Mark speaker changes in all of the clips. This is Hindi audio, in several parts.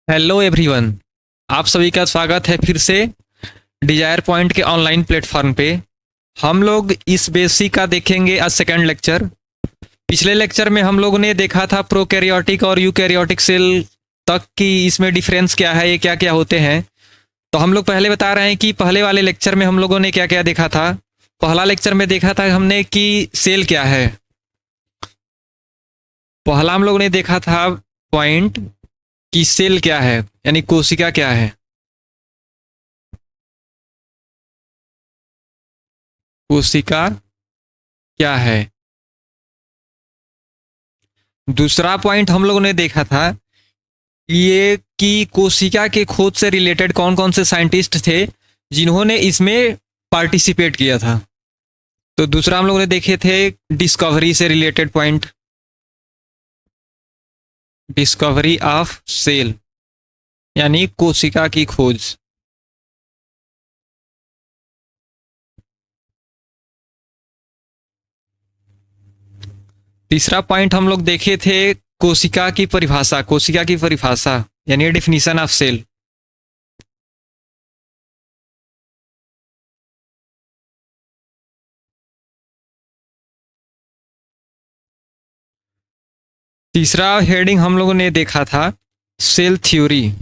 Speaker 1: Hello everyone. आप सभी का स्वागत है फिर से डिजायर पॉइंट के ऑनलाइन प्लेटफॉर्म पे। हम लोग इस बेसिक का देखेंगे आज सेकंड लेक्चर। पिछले लेक्चर में हम लोगों ने देखा था प्रोकैरियोटिक और यूकैरियोटिक सेल तक की इसमें डिफरेंस क्या है, ये क्या क्या होते हैं। तो हम लोग पहले बता रहे हैं कि पहले वाले लेक्चर में हम लोगों ने क्या क्या देखा था। पहला लेक्चर में देखा था हमने कि सेल क्या है। पहला हम लोगों ने देखा था पॉइंट कि सेल क्या है, यानी कोशिका क्या है। कोशिका क्या है। दूसरा पॉइंट हम लोगों ने देखा था ये कि कोशिका के खोज से रिलेटेड कौन कौन से साइंटिस्ट थे जिन्होंने इसमें पार्टिसिपेट किया था। तो दूसरा हम लोगों ने देखे थे डिस्कवरी से related point, discovery of cell यानी कोशिका की खोज। तीसरा पॉइंट हम लोग देखे थे कोशिका की परिभाषा, कोशिका की परिभाषा यानी डेफिनेशन ऑफ सेल। तीसरा हेडिंग हम लोगों ने देखा था सेल थ्योरी।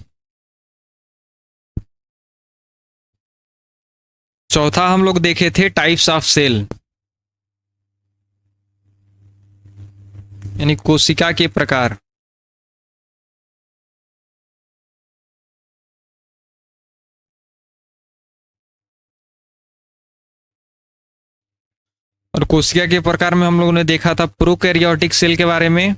Speaker 1: चौथा हम लोग देखे थे टाइप्स ऑफ सेल यानी कोशिका के प्रकार। और कोशिका के प्रकार में हम लोगों ने देखा था प्रोकैरियोटिक सेल के बारे में।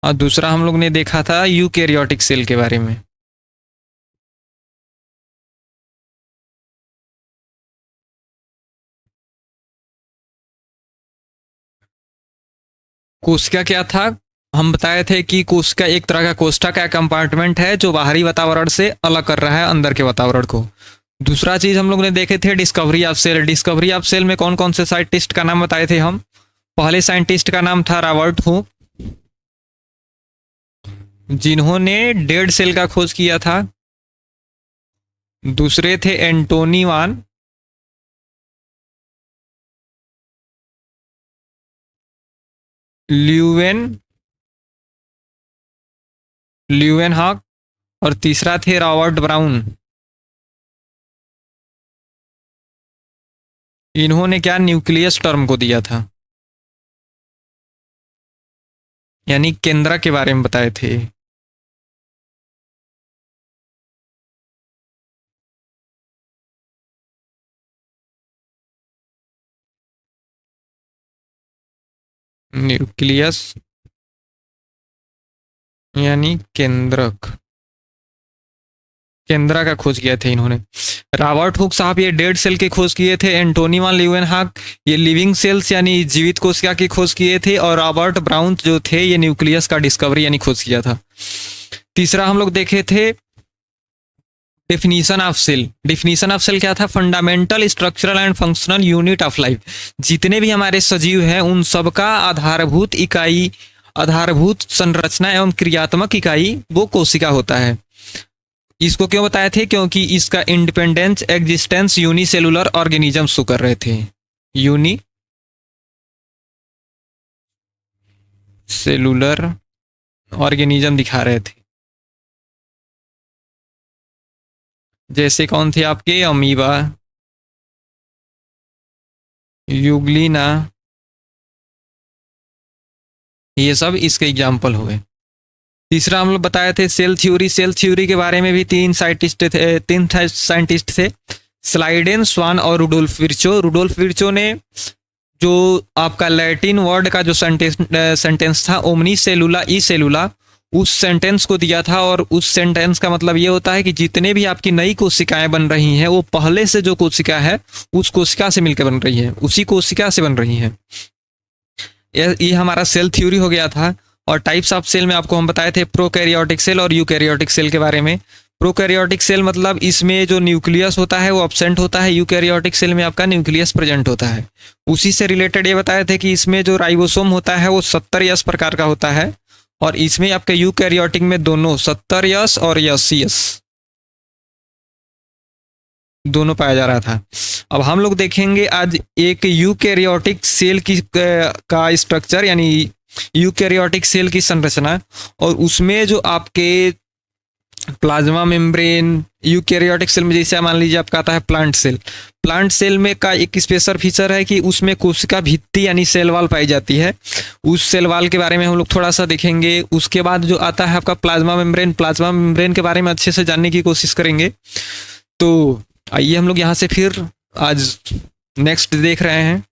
Speaker 1: और दूसरा हम लोग ने देखा था यूकैरियोटिक सेल के बारे में। कोशिका क्या था, हम बताए थे कि कोशिका एक तरह का कोष्ठक का कंपार्टमेंट है जो बाहरी वातावरण से अलग कर रहा है अंदर के वातावरण को। दूसरा चीज हम लोग ने देखे थे discovery of cell. Discovery of cell में कौन कौन से साइंटिस्ट का नाम बताए थे हम। पहले साइंटिस्ट का नाम था रॉबर्ट हुक, जिन्होंने डेड सेल का खोज किया था। दूसरे थे एंटोनी वान, ल्यूवेन ल्यूवेनहॉक और तीसरा थे रॉबर्ट ब्राउन। इन्होंने क्या न्यूक्लियस टर्म को दिया था, यानी केंद्रक के बारे में बताए थे। न्यूक्लियस यानी केंद्रक, केंद्रा का खोज किया थे इन्होंने। रॉबर्ट हुक साहब ये डेड सेल की खोज किए थे। एंटोनी वान ल्यूवेनहॉक ये लिविंग सेल्स यानी जीवित कोशिका की खोज किए थे। और रॉबर्ट ब्राउन जो थे ये न्यूक्लियस का डिस्कवरी यानी खोज किया था। तीसरा हम लोग देखे थे definition of cell. Definition of cell क्या था, fundamental structural and functional unit of life. जितने भी हमारे सजीव हैं उन सबका आधारभूत इकाई, आधारभूत संरचना एवं क्रियात्मक इकाई वो कोशिका होता है। इसको क्यों बताए थे, क्योंकि इसका independence existence unicellular organism show कर रहे थे। यूनी सेलुलर ऑर्गेनिज्म दिखा रहे थे। जैसे कौन थे आपके अमीबा, यूग्लिना, ये सब इसके एग्जाम्पल हुए। तीसरा हम लोग बताए थे सेल थ्योरी। सेल थ्योरी के बारे में भी तीन साइंटिस्ट थे, स्लाइडेन, स्वान और रुडोल्फ विर्चो। रुडोल्फ विर्चो ने जो आपका लैटिन वर्ड का जो सेंटेंस था ओमनी सेलुला ई सेलुला, उस सेंटेंस को दिया था। और उस सेंटेंस का मतलब ये होता है कि जितने भी आपकी नई कोशिकाएं बन रही हैं वो पहले से जो कोशिका है उस कोशिका से मिलकर बन रही है, उसी कोशिका से बन रही है। ये हमारा सेल थ्योरी हो गया था। और टाइप्स ऑफ सेल में आपको हम बताए थे प्रोकैरियोटिक सेल और यूकैरियोटिक सेल के बारे में। प्रोकैरियोटिक सेल मतलब इसमें जो न्यूक्लियस होता है वो अब्सेंट होता है, यूकैरियोटिक सेल में आपका न्यूक्लियस प्रेजेंट होता है। उसी से रिलेटेड ये बताए थे कि इसमें जो राइबोसोम होता है वो 70 प्रकार का होता है, और इसमें आपके यूकैरियोटिक में दोनों 70 और 80 दोनों पाया जा रहा था। अब हम लोग देखेंगे आज एक यूकैरियोटिक सेल की का स्ट्रक्चर, यानी यूकैरियोटिक सेल की संरचना, और उसमें जो आपके प्लाज्मा मेम्ब्रेन, यूकैरियोटिक सेल में जैसे मान लीजिए आपका आता है प्लांट सेल। प्लांट सेल में का एक स्पेशल फीचर है कि उसमें कोशिका भित्ति यानी सेल वॉल पाई जाती है। उस सेल वॉल के बारे में हम लोग थोड़ा सा देखेंगे। उसके बाद जो आता है आपका प्लाज्मा मेम्ब्रेन, प्लाज्मा मेम्ब्रेन के बारे में अच्छे से जानने की कोशिश करेंगे। तो आइए हम लोग यहाँ से फिर आज नेक्स्ट देख रहे हैं।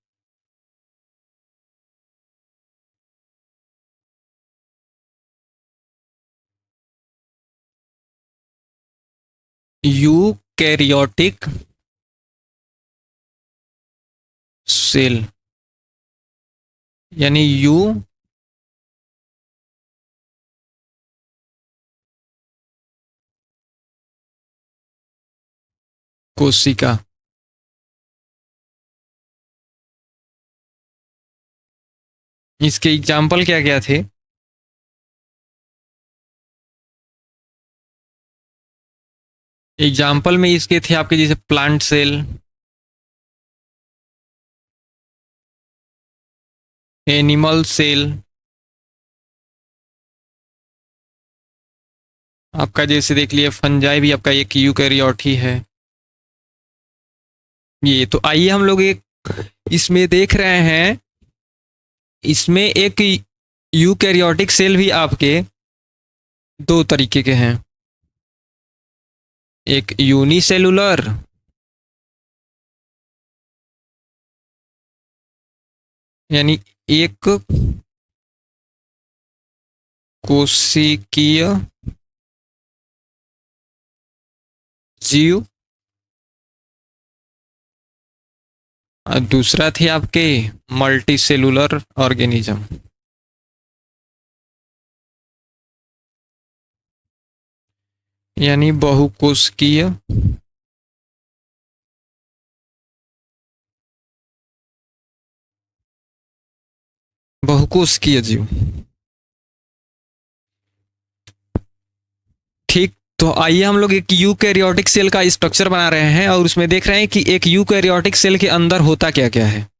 Speaker 1: यूकैरियोटिक सेल यानी यू कोशिका। इसके एग्जाम्पल क्या क्या थे? एग्जाम्पल में इसके थे आपके जैसे प्लांट सेल, एनिमल सेल, आपका जैसे देख लिया फंजाई भी आपका एक यूकैरियोट ही है। ये तो आइए हम लोग एक इसमें देख रहे हैं, इसमें एक यूकैरियोटिक सेल भी आपके दो तरीके के हैं, एक यूनिसेलुलर यानी एक कोशिकीय जीव, और दूसरा थे आपके मल्टी सेलुलर ऑर्गेनिज्म यानी बहुकोशिकीय बहुकोशिकीय जीव। ठीक, तो आइए हम लोग एक यूकैरियोटिक सेल का स्ट्रक्चर बना रहे हैं और उसमें देख रहे हैं कि एक यूकैरियोटिक सेल के अंदर होता क्या क्या है।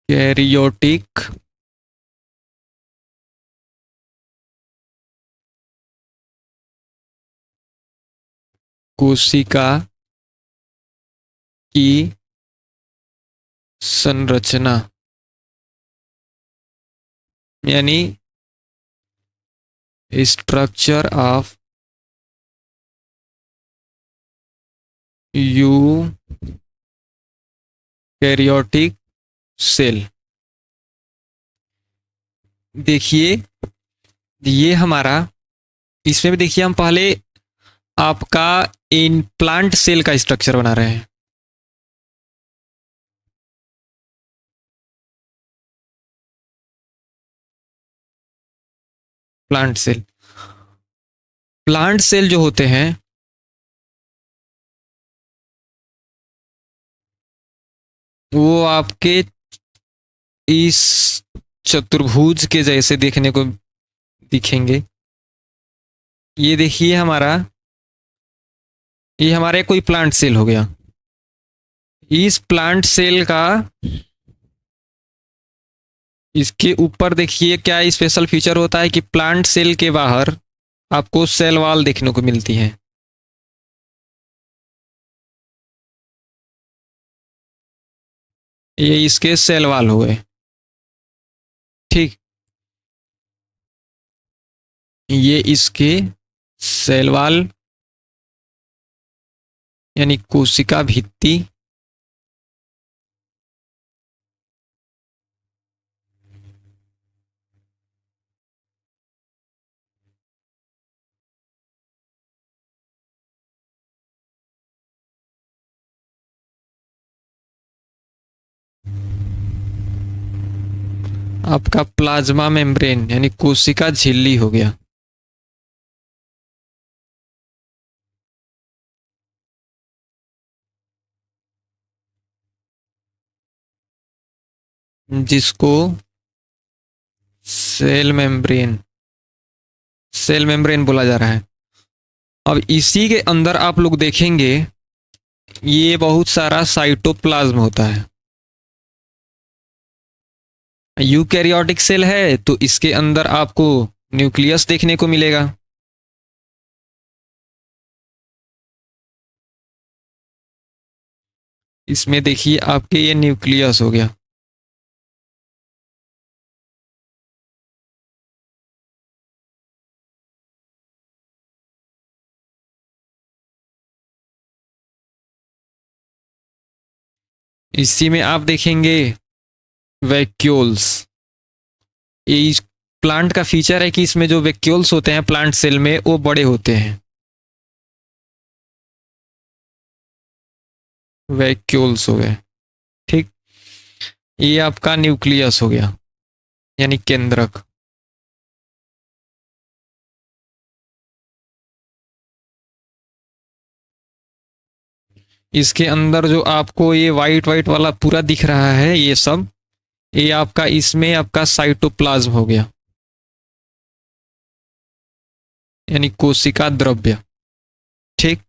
Speaker 1: यूकैरियोटिक कोशिका की संरचना यानी स्ट्रक्चर ऑफ यूकैरियोटिक सेल। देखिए ये हमारा, इसमें भी देखिए हम पहले आपका इन प्लांट सेल का स्ट्रक्चर बना रहे हैं। प्लांट सेल, प्लांट सेल जो होते हैं वो आपके इस चतुर्भुज के जैसे देखने को दिखेंगे। ये देखिए हमारा, ये हमारे कोई प्लांट सेल हो गया। इस प्लांट सेल का इसके ऊपर देखिए क्या स्पेशल फीचर होता है कि प्लांट सेल के बाहर आपको सेल वॉल देखने को मिलती है। ये इसके सेल वॉल हुए। ठीक, ये इसके सेल वॉल यानी कोशिका भित्ति, आपका प्लाज्मा मेम्ब्रेन यानी कोशिका झिल्ली हो गया। जिसको सेल मेम्ब्रेन सेल मेम्ब्रेन बोला जा रहा है। अब इसी के अंदर आप लोग देखेंगे ये बहुत सारा साइटोप्लाज्म होता है। यूकैरियोटिक सेल है तो इसके अंदर आपको न्यूक्लियस देखने को मिलेगा। इसमें देखिए आपके ये न्यूक्लियस हो गया। इसी में आप देखेंगे वैक्यूल्स। ये प्लांट का फीचर है कि इसमें जो वैक्यूल्स होते हैं प्लांट सेल में वो बड़े होते हैं। वैक्यूल्स हो गए, ठीक। ये आपका न्यूक्लियस हो गया यानी केंद्रक। इसके अंदर जो आपको ये वाइट वाइट वाला पूरा दिख रहा है ये सब, ये आपका इसमें आपका साइटोप्लाज्म हो गया यानी कोशिका द्रव्य, ठीक।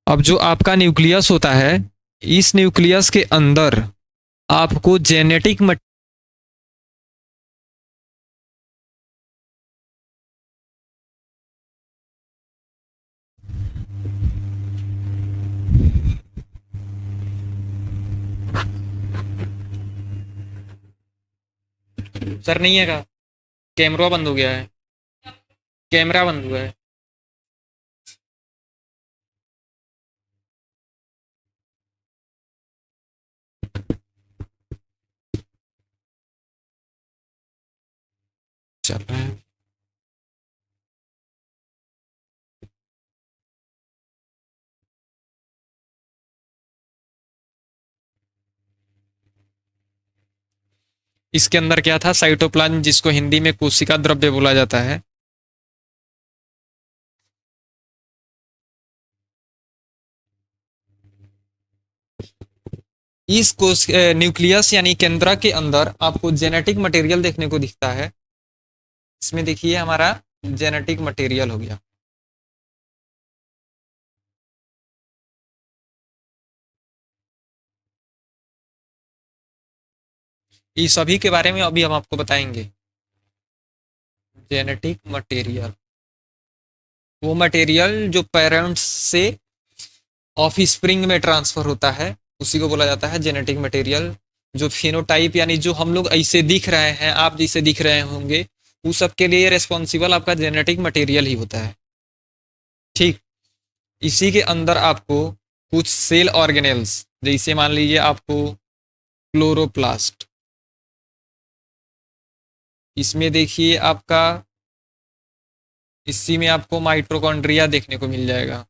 Speaker 1: अब जो आपका न्यूक्लियस होता है, इस न्यूक्लियस के अंदर आपको जेनेटिक सर नहीं है का कैमरा बंद हो गया है, कैमरा बंद हुआ है। चल रहा है। इसके अंदर क्या था, साइटोप्लाज्म, जिसको हिंदी में कोशिका द्रव्य बोला जाता है। इस कोश न्यूक्लियस यानी केंद्रा के अंदर आपको जेनेटिक मटेरियल देखने को दिखता है। इसमें देखिए हमारा जेनेटिक मटेरियल हो गया। इस सभी के बारे में अभी हम आपको बताएंगे। जेनेटिक मटेरियल वो मटेरियल जो पेरेंट्स से ऑफ स्प्रिंग में ट्रांसफर होता है, उसी को बोला जाता है जेनेटिक मटेरियल। जो फिनोटाइप यानी जो हम लोग ऐसे दिख रहे हैं, आप जैसे दिख रहे होंगे, उस सब के लिए रिस्पॉन्सिबल आपका जेनेटिक मटेरियल ही होता है, ठीक। इसी के अंदर आपको कुछ सेल ऑर्गेनेल्स, जैसे मान लीजिए आपको क्लोरोप्लास्ट, इसमें देखिए आपका, इसी में आपको माइटोकॉन्ड्रिया देखने को मिल जाएगा।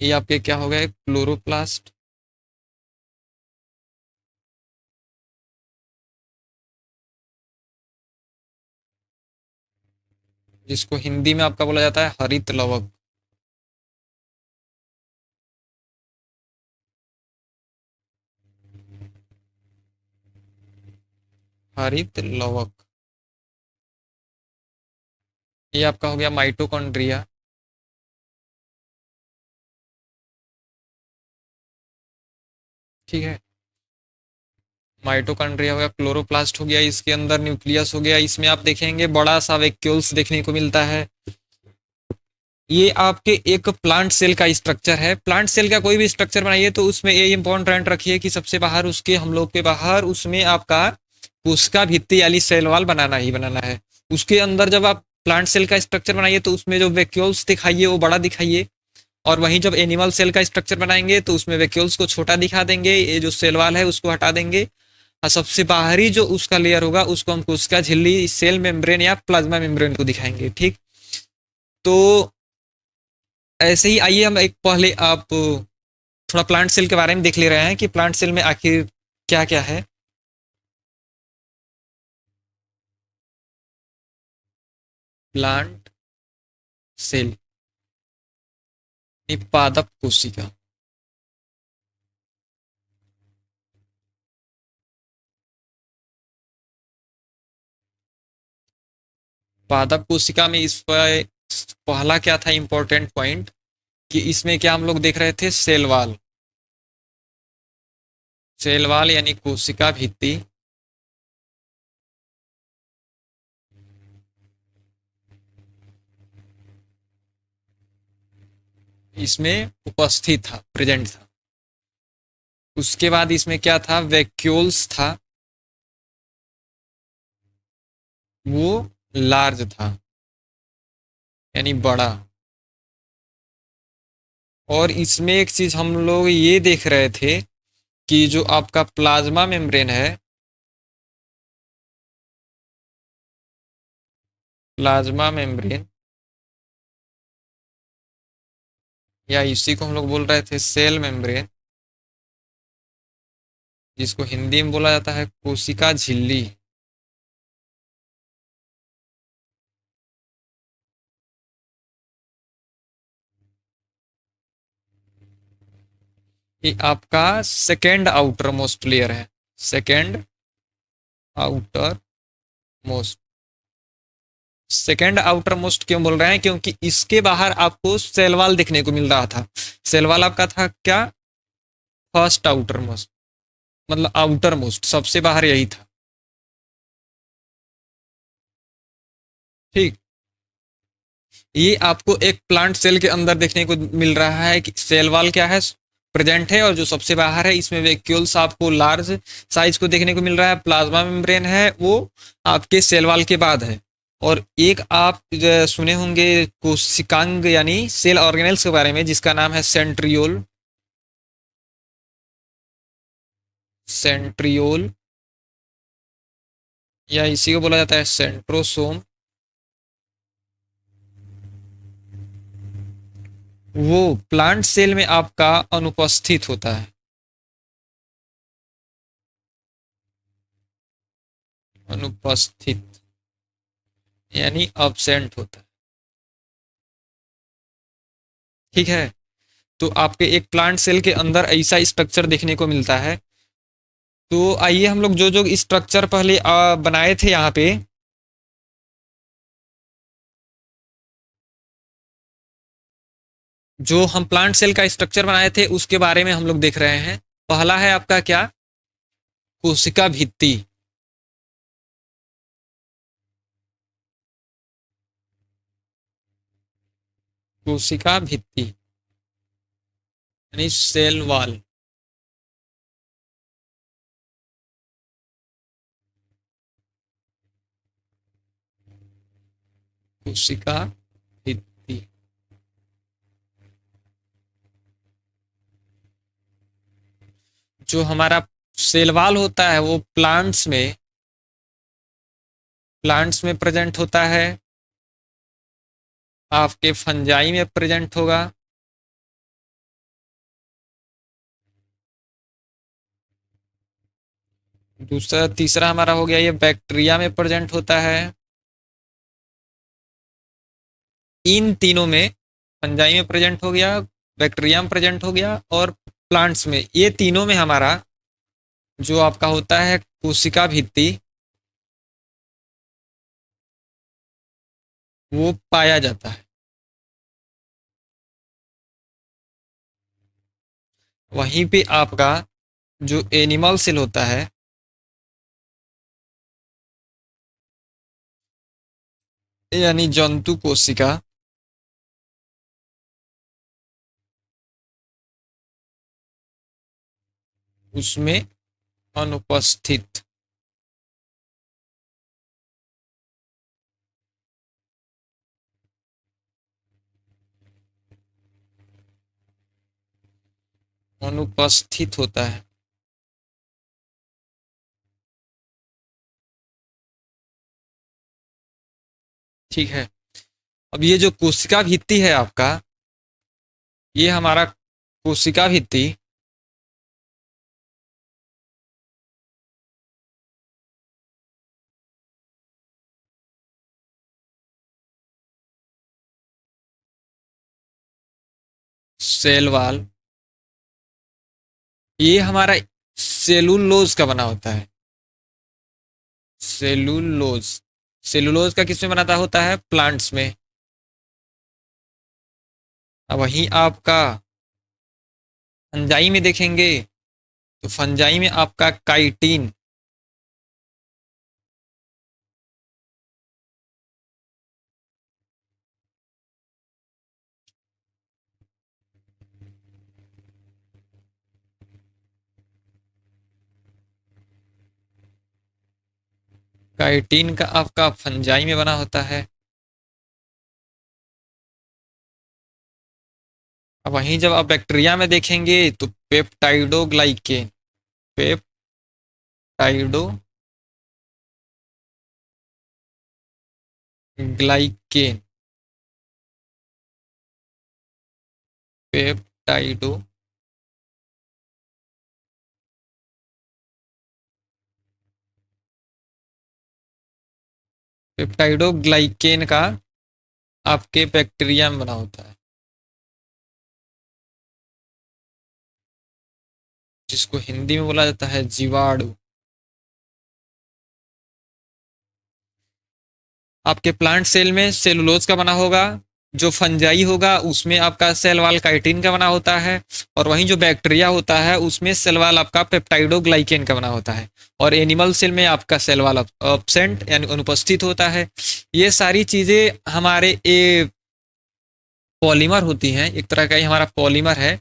Speaker 1: ये आपके क्या हो गए, क्लोरोप्लास्ट। जिसको हिंदी में आपका बोला जाता है हरित लवक। हरित लवक। ये आपका हो गया माइटोकॉन्ड्रिया। ठीक है, माइटोकॉन्ड्रिया हो गया, क्लोरोप्लास्ट हो गया, इसके अंदर न्यूक्लियस हो गया। इसमें आप देखेंगे बड़ा सा वैक्यूल्स देखने को मिलता है। ये आपके एक प्लांट सेल का स्ट्रक्चर है। प्लांट सेल का कोई भी स्ट्रक्चर बनाइए तो उसमें ये इंपॉर्टेंट रखिए कि सबसे बाहर उसके, हम लोग के बाहर उसमें आपका कोशिका भित्ति यानी सेल वॉल बनाना ही बनाना है। उसके अंदर जब आप प्लांट सेल का स्ट्रक्चर बनाइए तो उसमें जो वैक्यूल्स दिखाइए वो बड़ा दिखाइए, और वहीं जब एनिमल सेल का स्ट्रक्चर बनाएंगे तो उसमें वैक्यूल्स को छोटा दिखा देंगे, ये जो सेल वॉल है उसको हटा देंगे, और सबसे बाहरी जो उसका लेयर होगा उसको हम कोशिका झिल्ली, सेल मेम्ब्रेन या प्लाज्मा मेम्ब्रेन को दिखाएंगे, ठीक। तो ऐसे ही आइए हम एक पहले आप थोड़ा प्लांट सेल के बारे में देख ले रहे हैं कि प्लांट सेल में आखिर क्या क्या है। प्लांट सेल पादप कोशिका। पादप कोशिका में इस पर पहला क्या था इंपॉर्टेंट पॉइंट कि इसमें क्या हम लोग देख रहे थे, सेल वाल। सेल वाल यानी कोशिका भित्ति इसमें उपस्थित था, प्रेजेंट था। उसके बाद इसमें क्या था, वैक्यूल्स था, वो लार्ज था यानी बड़ा। और इसमें एक चीज हम लोग ये देख रहे थे कि जो आपका प्लाज्मा मेम्ब्रेन है, प्लाज्मा मेम्ब्रेन या इसी को हम लोग बोल रहे थे सेल मेम्ब्रेन, जिसको हिंदी में बोला जाता है कोशिका झिल्ली। ये आपका सेकेंड आउटर मोस्ट लेयर है, second outer most. Second outer most क्यों बोल रहे हैं, क्योंकि इसके बाहर आपको सेल वाल देखने को मिल रहा था। सेल वाल आपका था क्या, फर्स्ट आउटर मोस्ट, मतलब आउटर मोस्ट सबसे बाहर यही था। ठीक, ये आपको एक प्लांट सेल के अंदर देखने को मिल रहा है कि सेल वाल क्या है, प्रेजेंट है, और जो सबसे बाहर है इसमें वैक्यूल्स आपको लार्ज साइज को देखने को मिल रहा है। प्लाज्मा मेम्ब्रेन है वो आपके सेल वाल के बाद है। और एक आप सुने होंगे कोशिकांग यानी सेल ऑर्गेनेल्स के बारे में, जिसका नाम है सेंट्रियोल। सेंट्रियोल या इसी को बोला जाता है सेंट्रोसोम। वो प्लांट सेल में आपका अनुपस्थित होता है, अनुपस्थित यानी अब्सेंट होता है। ठीक है, तो आपके एक प्लांट सेल के अंदर ऐसा स्ट्रक्चर देखने को मिलता है। तो आइए हम लोग जो जो स्ट्रक्चर पहले बनाए थे यहाँ पे, जो हम प्लांट सेल का स्ट्रक्चर बनाए थे उसके बारे में हम लोग देख रहे हैं। पहला है आपका क्या, कोशिका भित्ति। कोशिका भित्ति यानी सेल वॉल। कोशिका भित्ति, जो हमारा सेल वॉल होता है वो प्लांट्स में प्रेजेंट होता है, आपके फंजाई में प्रेजेंट होगा, दूसरा तीसरा हमारा हो गया ये बैक्टीरिया में प्रेजेंट होता है। इन तीनों में, फंजाई में प्रेजेंट हो गया, बैक्टीरिया में प्रेजेंट हो गया, और प्लांट्स में, ये तीनों में हमारा जो आपका होता है कोशिका भित्ति, वो पाया जाता है। वहीं पे आपका जो एनिमल सेल होता है, यानी जंतु कोशिका, उसमें अनुपस्थित। अनुपस्थित होता है। ठीक है, अब ये जो कोशिका भित्ति है आपका, ये हमारा कोशिका भित्ति। Cell wall. ये हमारा सेलुलोज का बना होता है। सेलुलोज। सेलुलोज का किसमें बनाता होता है? प्लांट्स में। अब वहीं आपका फंजाई में देखेंगे तो फंजाई में आपका काइटिन। काइटिन का आपका फंजाई में बना होता है। अब वहीं जब आप बैक्टीरिया में देखेंगे तो पेप्टाइडोग्लाइकेन। पेप्टाइडोग्लाइकेन। पेप्टाइडो पेप्टाइडोग्लाइकेन का आपके बैक्टीरिया में बना होता है, जिसको हिंदी में बोला जाता है जीवाणु। आपके प्लांट सेल में सेलुलोज का बना होगा। जो फंजाई होगा उसमें आपका सेल वाल काइटिन का बना होता है। और वहीं जो बैक्टीरिया होता है उसमें सेल वाल आपका पेप्टाइडोग्लाइकेन का बना होता है। और एनिमल सेल में आपका सेल वाल एब्सेंट यानी अनुपस्थित होता है। ये सारी चीज़ें हमारे ए पॉलीमर होती हैं, एक तरह का ही हमारा पॉलीमर है।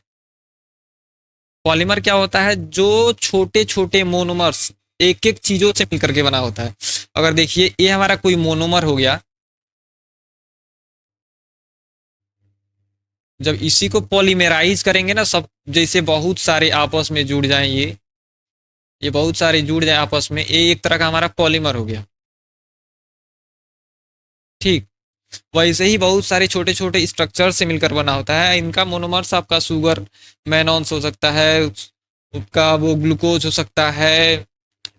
Speaker 1: पॉलीमर क्या होता है? जो छोटे छोटे मोनोमर्स एक एक चीजों से मिलकर के बना होता है। अगर देखिए ये हमारा कोई मोनोमर हो गया, जब इसी को पॉलीमेराइज करेंगे ना, सब जैसे बहुत सारे आपस में जुड़ जाएं, ये बहुत सारे जुड़ जाए आपस में, ये एक तरह का हमारा पॉलीमर हो गया। ठीक वैसे ही बहुत सारे छोटे छोटे स्ट्रक्चर से मिलकर बना होता है। इनका मोनोमर्स आपका शुगर मैनॉन्स हो सकता है, उसका वो ग्लूकोज हो सकता है।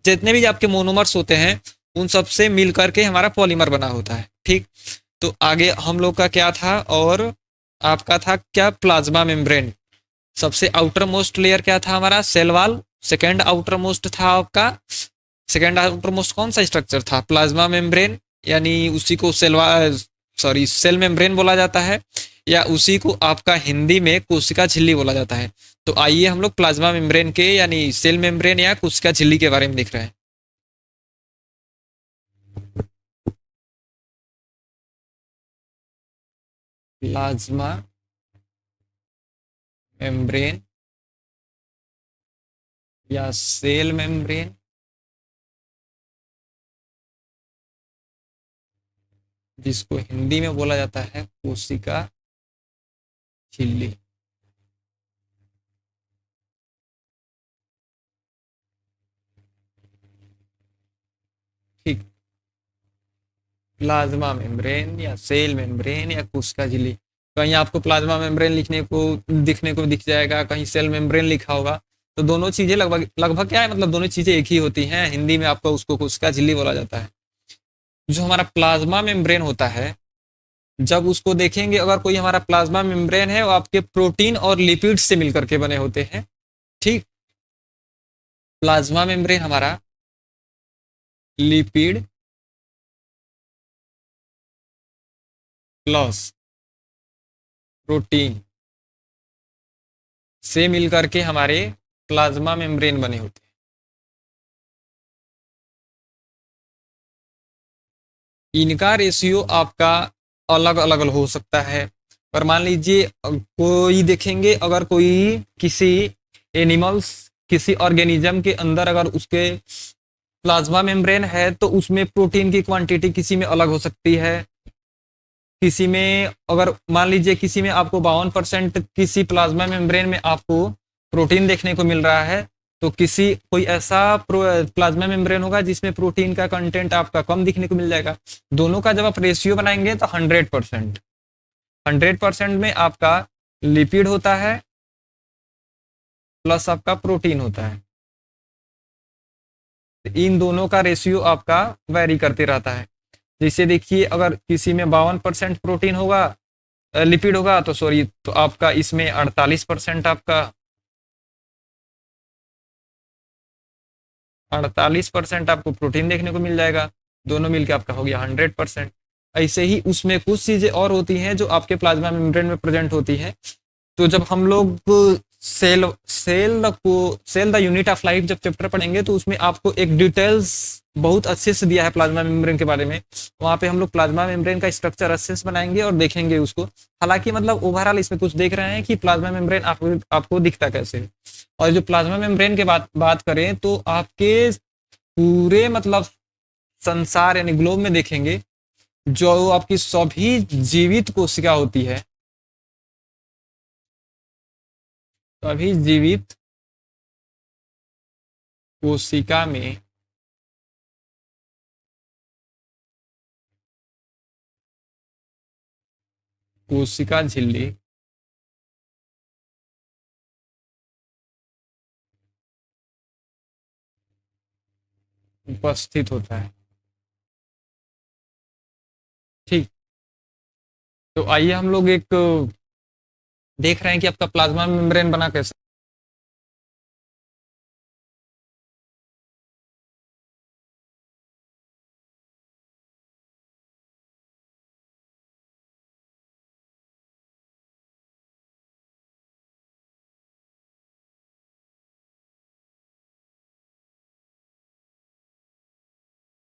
Speaker 1: जितने भी आपके मोनोमर्स होते हैं उन सब से मिल करके हमारा पॉलीमर बना होता है। ठीक, तो आगे हम लोग का क्या था? और आपका था क्या? Plasma membrane. सबसे आउटर मोस्ट लेयर क्या था हमारा? Cell wall. Second outer most था आपका, सेकेंड आउटर मोस्ट कौन सा स्ट्रक्चर था? Plasma membrane. यानी उसी को सेल मेम्ब्रेन बोला जाता है, या उसी को आपका हिंदी में कोशिका झिल्ली बोला जाता है। तो आइए हम लोग प्लाज्मा मेम्ब्रेन के यानी सेल मेम्ब्रेन या कोशिका झिल्ली के बारे में देख रहे हैं। प्लाज्मा मेम्ब्रेन या सेल मेम्ब्रेन, जिसको हिंदी में बोला जाता है कोशिका झिल्ली। ठीक, प्लाज्मा मेम्ब्रेन या सेल मेम्ब्रेन या कोशिका झिल्ली। कहीं आपको प्लाज्मा मेम्ब्रेन दिखने को दिख जाएगा, कहीं सेल मेम्ब्रेन लिखा होगा। तो दोनों चीजें लगभग लगभग क्या है, मतलब दोनों चीजें एक ही होती हैं। हिंदी में आपको उसको कोशिका झिल्ली बोला जाता है। जो हमारा प्लाज्मा मेम्ब्रेन होता है, जब उसको देखेंगे, अगर कोई हमारा प्लाज्मा मेम्ब्रेन है वो आपके प्रोटीन और लिपिड से मिलकर के बने होते हैं। ठीक, प्लाज्मा मेम्ब्रेन हमारा लिपिड प्लस प्रोटीन से मिलकर के हमारे प्लाज्मा मेम्ब्रेन बने होते हैं। इनका रेशियो आपका अलग अलग हो सकता है। पर मान लीजिए कोई देखेंगे, अगर कोई किसी एनिमल्स किसी ऑर्गेनिज्म के अंदर अगर उसके प्लाज्मा मेम्ब्रेन है तो उसमें प्रोटीन की क्वांटिटी किसी में अलग हो सकती है। किसी में अगर मान लीजिए किसी में आपको 52% किसी प्लाज्मा मेम्ब्रेन में आपको प्रोटीन देखने को मिल रहा है, तो किसी कोई ऐसा प्लाज्मा मेम्ब्रेन होगा जिसमें प्रोटीन का कंटेंट आपका कम दिखने को मिल जाएगा। दोनों का जब आप रेशियो बनाएंगे तो 100% में आपका लिपिड होता है प्लस आपका प्रोटीन होता है। इन दोनों का रेशियो आपका वैरी करते रहता है। जैसे देखिए, अगर किसी में 52% प्रोटीन होगा, लिपिड होगा, तो सॉरी, तो आपका इसमें 48% आपका 48% आपको प्रोटीन देखने को मिल जाएगा। दोनों मिलकर आपका हो गया 100%। ऐसे ही उसमें कुछ चीजें और होती हैं जो आपके प्लाज्मा मेम्ब्रेन में प्रेजेंट होती है। तो जब हम लोग cell cell the unit of life जब चैप्टर पढ़ेंगे, तो उसमें आपको एक डिटेल्स बहुत अच्छे से दिया है प्लाज्मा मेम्ब्रेन के बारे में। वहां पे हम लोग प्लाज्मा मेम्ब्रेन का स्ट्रक्चर अच्छे से बनाएंगे और देखेंगे उसको। हालांकि मतलब ओवरऑल इसमें कुछ देख रहे हैं कि प्लाज्मा मेम्ब्रेन आपको दिखता कैसे है। और जो प्लाज्मा मेम्ब्रेन के बात करें, तो आपके पूरे मतलब संसार यानी ग्लोब में देखेंगे, जो आपकी सभी जीवित कोशिका होती है, सभी जीवित कोशिका में कोशिका झिल्ली उपस्थित होता है। ठीक। तो आइए हम लोग एक देख रहे हैं कि आपका प्लाज्मा मेम्ब्रेन बना कैसे।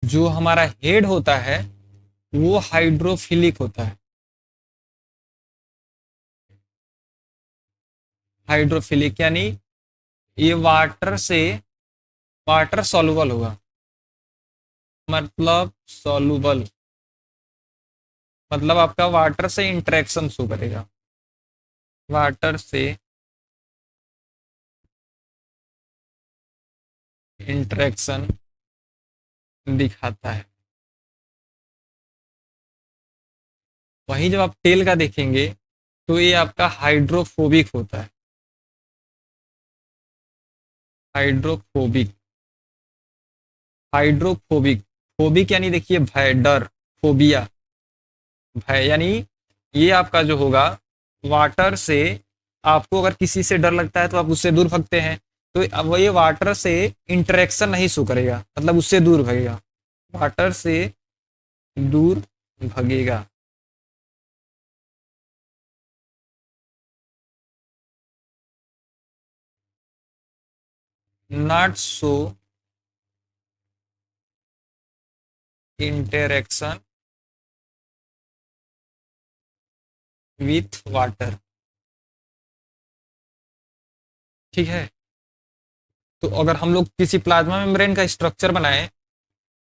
Speaker 1: जो हमारा हेड होता है वो हाइड्रोफिलिक होता है। हाइड्रोफिलिक यानी ये वाटर सॉल्युबल होगा। मतलब सॉल्युबल मतलब आपका वाटर से इंटरेक्शन शो करेगा। वाटर से इंटरेक्शन दिखाता है। वहीं जब आप टेल का देखेंगे, तो ये आपका हाइड्रोफोबिक होता है। हाइड्रोफोबिक हाइड्रोफोबिक फोबिक यानी देखिए भय, डर। फोबिया भय यानी ये आपका जो होगा वाटर से, आपको अगर किसी से डर लगता है तो आप उससे दूर भगते हैं। तो अब वो ये वाटर से इंटरेक्शन नहीं शो करेगा, मतलब उससे दूर भगेगा। वाटर से दूर भगेगा। Not so interaction with water. ठीक है। तो अगर हम लोग किसी प्लाज्मा मेम्ब्रेन का स्ट्रक्चर बनाए,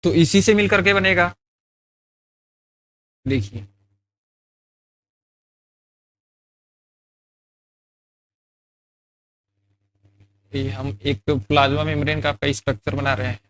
Speaker 1: तो इसी से मिलकर के बनेगा। देखिए, ये हम एक प्लाज्मा मेम्ब्रेन का आपका स्ट्रक्चर बना रहे हैं।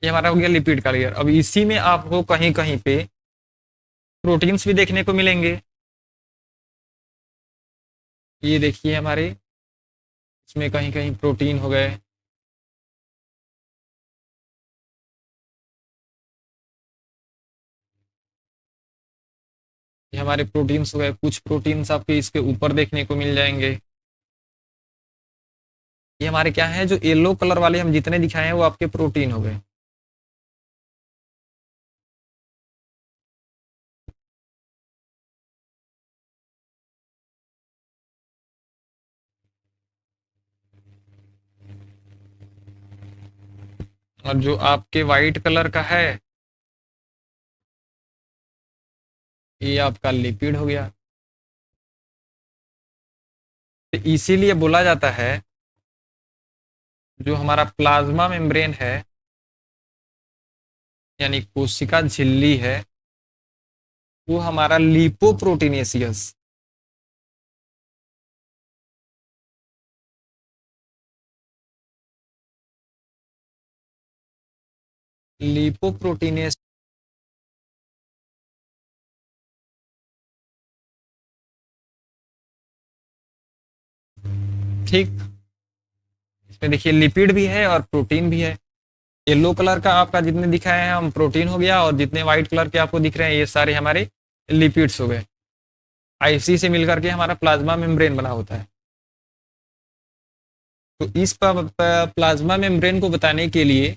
Speaker 1: ये हमारा हो गया लिपिड का लेयर। अब इसी में आपको कहीं कहीं पे प्रोटीन्स भी देखने को मिलेंगे। ये देखिए हमारे इसमें कहीं कहीं प्रोटीन हो गए। ये हमारे प्रोटीन्स हो गए। कुछ प्रोटीन्स आपके इसके ऊपर देखने को मिल जाएंगे। ये हमारे क्या है, जो येलो कलर वाले हम जितने दिखाए हैं वो आपके प्रोटीन हो गए। और जो आपके व्हाइट कलर का है, ये आपका लिपिड हो गया। तो इसीलिए बोला जाता है जो हमारा प्लाज्मा मेम्ब्रेन है यानी कोशिका झिल्ली है वो हमारा लिपोप्रोटीनेशियस लिपोप्रोटीनेस ठीक। इसमें देखिए लिपिड भी है और प्रोटीन भी है। येलो कलर का आपका जितने दिखाए हैं हम प्रोटीन हो गया और जितने व्हाइट कलर के आपको दिख रहे हैं ये सारे हमारे लिपिड्स हो गए। इसी से मिलकर के हमारा प्लाज्मा मेम्ब्रेन बना होता है। तो इस प्लाज्मा मेम्ब्रेन को बताने के लिए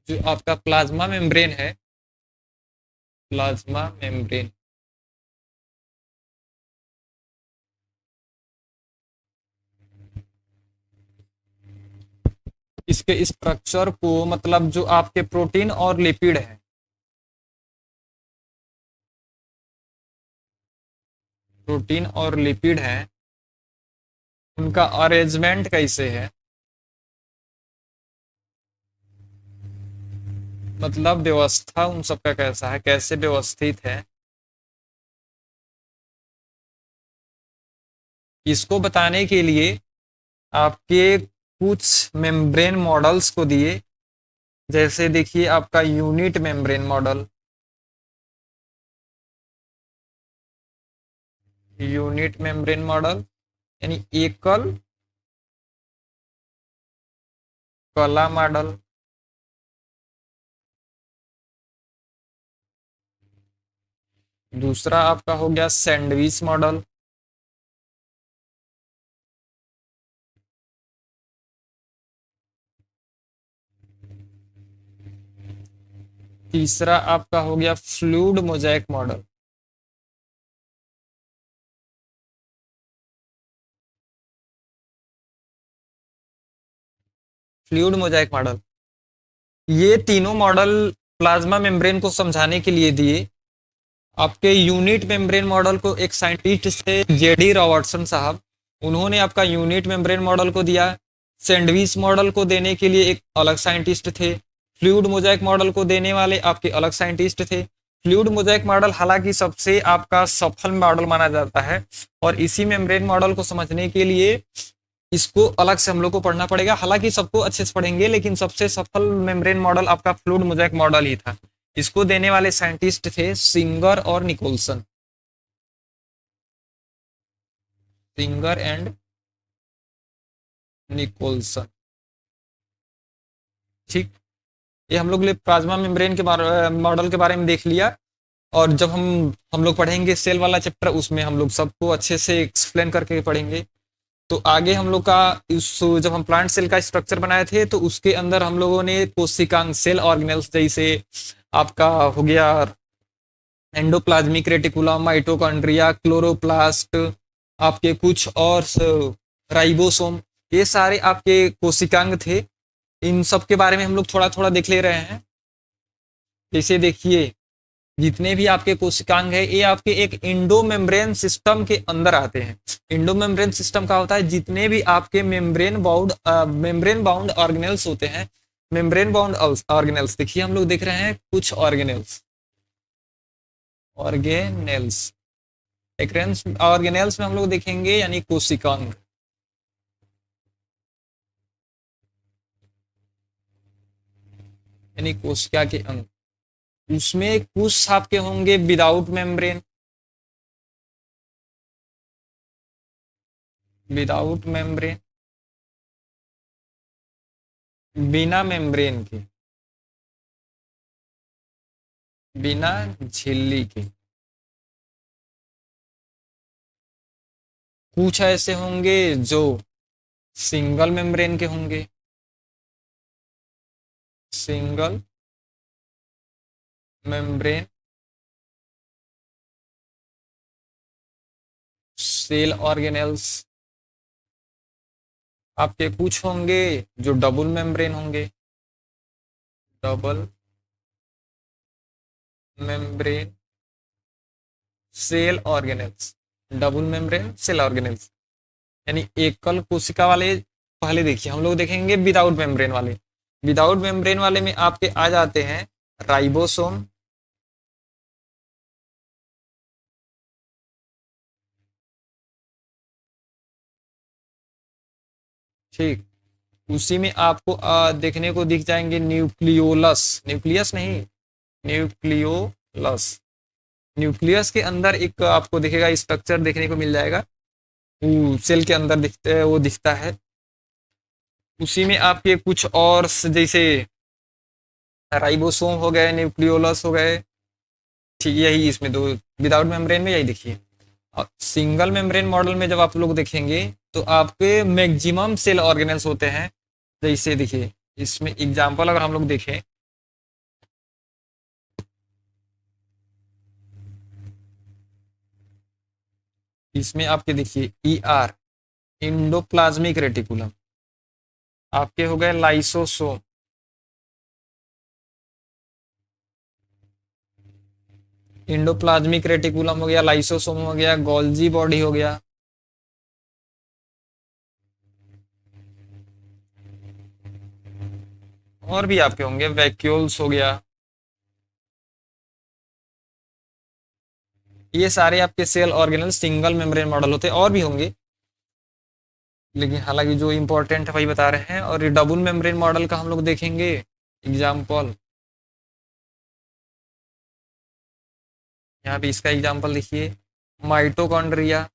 Speaker 1: जो आपका प्लाज्मा मेम्ब्रेन है प्लाज्मा मेम्ब्रेन इसके स्ट्रक्चर को मतलब जो आपके प्रोटीन और लिपिड है प्रोटीन और लिपिड है उनका अरेंजमेंट कैसे है मतलब व्यवस्था उन सबका कैसा है कैसे व्यवस्थित है इसको बताने के लिए आपके कुछ मेम्ब्रेन मॉडल्स को दिए। जैसे देखिए आपका unit membrane model unit membrane model यानी एकल कला मॉडल। दूसरा आपका हो गया सैंडविच मॉडल। तीसरा आपका हो गया fluid mosaic model. Fluid mosaic model ये तीनों मॉडल प्लाज्मा मेम्ब्रेन को समझाने के लिए दिए। आपके यूनिट मेम्ब्रेन मॉडल को एक साइंटिस्ट थे जेडी रॉबर्टसन साहब उन्होंने आपका यूनिट मेम्ब्रेन मॉडल को दिया। सैंडविच मॉडल को देने के लिए एक अलग साइंटिस्ट थे। फ्लूइड मोज़ेक मॉडल को देने वाले आपके अलग साइंटिस्ट थे। फ्लूइड मोज़ेक मॉडल हालांकि सबसे आपका सफल मॉडल माना जाता है और इसी मेम्ब्रेन मॉडल को समझने के लिए इसको अलग से हम लोग को पढ़ना पड़ेगा। हालांकि सबको अच्छे से पढ़ेंगे लेकिन सबसे सफल मेम्ब्रेन मॉडल आपका फ्लूइड मोज़ेक मॉडल ही था। इसको देने वाले साइंटिस्ट थे सिंगर और निकोलसन। सिंगर एंड निकोलसन ठीक। ये हम लोग प्लाज्मा मेम्ब्रेन के मॉडल के बारे में देख लिया। और जब हम लोग पढ़ेंगे सेल वाला चैप्टर उसमें हम लोग सबको अच्छे से एक्सप्लेन करके पढ़ेंगे। तो आगे हम लोग का जब हम प्लांट सेल का स्ट्रक्चर बनाए थे तो उसके अंदर हम लोगों ने कोशिकांग सेल ऑर्गेनेल्स जैसे आपका हो गया एंडोप्लाज्मिक रेटिकुलम माइटोकॉन्ड्रिया क्लोरोप्लास्ट आपके कुछ और राइबोसोम ये सारे आपके कोशिकांग थे। इन सब के बारे में हम लोग थोड़ा थोड़ा देख ले रहे हैं। जैसे देखिए जितने भी आपके कोशिकांग है ये आपके एक इंडो मेम्ब्रेन सिस्टम के अंदर आते हैं। इंडो मेम्ब्रेन सिस्टम का होता है जितने भी आपके मेम्ब्रेन बाउंड ऑर्गेनेल्स होते हैं। मेम्ब्रेन बाउंड ऑर्गेनेल्स देखिए हम लोग देख रहे हैं कुछ ऑर्गेनेल्स ऑर्गेनेल्स ऑर्गेनेल्स में हम लोग देखेंगे यानी कोशिकांग यानी कोशिका के अंग उसमें कुछ आपके होंगे विदाउट मेम्ब्रेन विदाउट मेम्ब्रेन बिना मेम्ब्रेन के बिना झिल्ली के। कुछ ऐसे होंगे जो सिंगल मेम्ब्रेन के होंगे सिंगल मेम्ब्रेन सेल ऑर्गेनेल्स आपके कुछ होंगे जो डबल मेम्ब्रेन होंगे, double membrane cell organelles, double membrane cell organelles यानी एकल कोशिका वाले। पहले देखिए हम लोग देखेंगे विदाउट मेम्ब्रेन वाले। विदाउट मेम्ब्रेन वाले में आपके आ जाते हैं राइबोसोम, ठीक। उसी में आपको देखने को दिख जाएंगे न्यूक्लियोलस, न्यूक्लियस नहीं, न्यूक्लियोलस। न्यूक्लियस के अंदर एक आपको दिखेगा स्ट्रक्चर देखने को मिल जाएगा, वो सेल के अंदर दिखते है, वो दिखता है। उसी में आपके कुछ और जैसे राइबोसोम हो गए, न्यूक्लियोलस हो गए, ठीक। यही इसमें दो विदाउट मेम्ब्रेन में यही देखिए। और सिंगल मेम्ब्रेन मॉडल में जब आप लोग देखेंगे तो आपके मैक्सिमम सेल ऑर्गेनेल्स होते हैं। जैसे देखिए इसमें एग्जांपल अगर हम लोग देखें, इसमें आपके देखिए ER इंडोप्लाज्मिक रेटिकुलम, आपके हो गए लाइसोसोम, इंडोप्लाज्मिक रेटिकुलम हो गया, लाइसोसोम हो गया, गोल्जी बॉडी हो गया, और भी आपके होंगे वैक्यूल्स हो गया। ये सारे आपके cell organelle single membrane model होते हैं, और भी होंगे लेकिन हालांकि जो इंपॉर्टेंट है वही बता रहे हैं। और ये डबल मेम्ब्रेन मॉडल का हम लोग देखेंगे एग्जाम्पल, यहाँ पे इसका एग्जाम्पल देखिए माइटोकॉन्ड्रिया।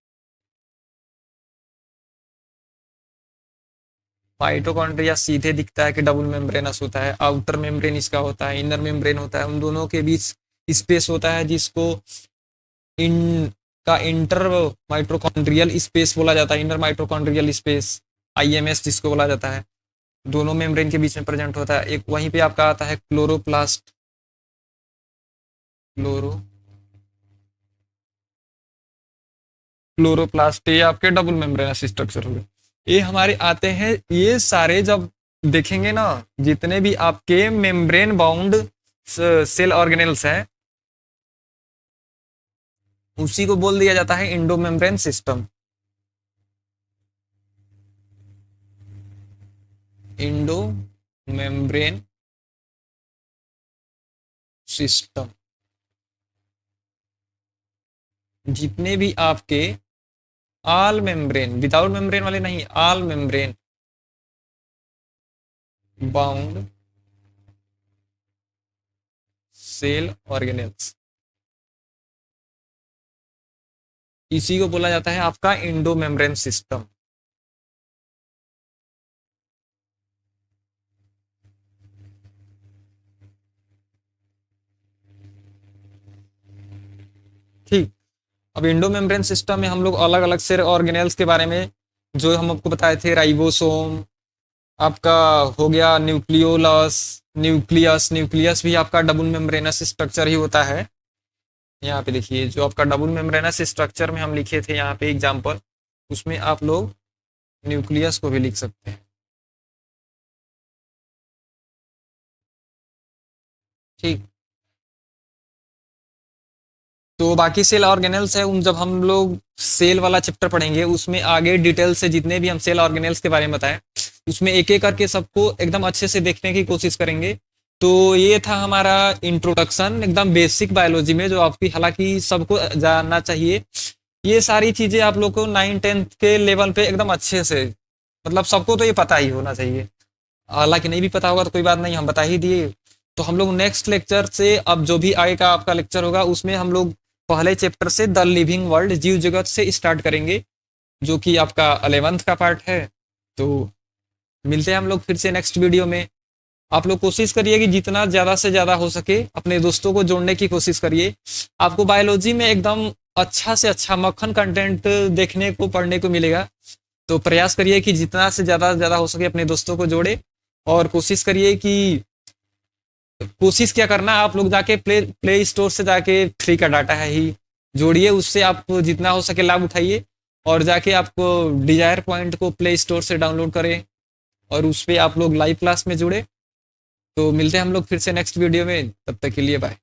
Speaker 1: माइटोकॉन्ड्रिया सीधे दिखता है कि डबल मेम्ब्रेनस होता है, आउटर मेम्ब्रेन इसका होता है, इनर मेम्ब्रेन होता है, उन दोनों के बीच स्पेस होता है जिसको इन का इंटर माइटोकॉन्ड्रियल स्पेस बोला जाता है, इंटर माइटोकॉन्ड्रियल स्पेस, IMS जिसको बोला जाता है, दोनों मेम्ब्रेन के बीच में प्रेजेंट होता है। एक वहीं पे आपका आता है क्लोरोप्लास्ट, क्लोरो क्लोरोप्लास्ट, ये आपके डबल मेम्ब्रेनस स्ट्रक्चर हो गए। ये हमारे आते हैं, ये सारे जब देखेंगे ना, जितने भी आपके मेम्ब्रेन बाउंड सेल ऑर्गेनेल्स हैं उसी को बोल दिया जाता है endomembrane system, endomembrane system. जितने भी आपके ऑल मेम्ब्रेन, विदाउट मेम्ब्रेन वाले नहीं, all membrane bound cell organelles, इसी को बोला जाता है आपका इंडो मेम्ब्रेन सिस्टम। ठीक। अब इंडो मेम्ब्रेन सिस्टम में हम लोग अलग अलग से ऑर्गेनेल्स के बारे में जो हम आपको बताए थे, राइबोसोम आपका हो गया, न्यूक्लियोलस, न्यूक्लियस, न्यूक्लियस भी आपका डबल मेम्ब्रेनस स्ट्रक्चर ही होता है। यहाँ पे देखिए जो आपका डबल मेम्ब्रेनस स्ट्रक्चर में हम लिखे थे यहाँ पे एग्जाम्पल, उसमें आप लोग न्यूक्लियस को भी लिख सकते हैं, ठीक। तो बाकी सेल ऑर्गेनेल्स है, उन जब हम लोग सेल वाला चैप्टर पढ़ेंगे उसमें आगे डिटेल से जितने भी हम सेल ऑर्गेनेल्स के बारे में बताएं उसमें एक एक करके सबको एकदम अच्छे से देखने की कोशिश करेंगे। तो ये था हमारा इंट्रोडक्शन एकदम बेसिक बायोलॉजी में, जो आपकी हालांकि सबको जानना चाहिए। ये सारी चीजें आप लोग को 9th-10th के लेवल पे एकदम अच्छे से, मतलब सबको तो ये पता ही होना चाहिए। हालांकि नहीं भी पता होगा तो कोई बात नहीं, हम बता ही दिए। तो हम लोग नेक्स्ट लेक्चर से, अब जो भी आगे का आपका लेक्चर होगा उसमें हम लोग पहले चैप्टर से द लिविंग वर्ल्ड, जीव जगत से स्टार्ट करेंगे, जो कि आपका 11th का पार्ट है। तो मिलते हैं हम लोग फिर से नेक्स्ट वीडियो में। आप लोग कोशिश करिए कि जितना ज़्यादा से ज़्यादा हो सके अपने दोस्तों को जोड़ने की कोशिश करिए। आपको बायोलॉजी में एकदम अच्छा से अच्छा मक्खन कंटेंट देखने को पढ़ने को मिलेगा। तो प्रयास करिए कि जितना से ज़्यादा हो सके अपने दोस्तों को जोड़े, और कोशिश करिए कि, कोशिश क्या करना, आप लोग जाके प्ले स्टोर से जाके फ्री का डाटा है ही जोड़िए, उससे आप जितना हो सके लाभ उठाइए। और जाके आपको डिजायर पॉइंट को प्ले स्टोर से डाउनलोड करें और उस पर आप लोग लाइव क्लास में जुड़े। तो मिलते हैं हम लोग फिर से नेक्स्ट वीडियो में, तब तक के लिए बाय।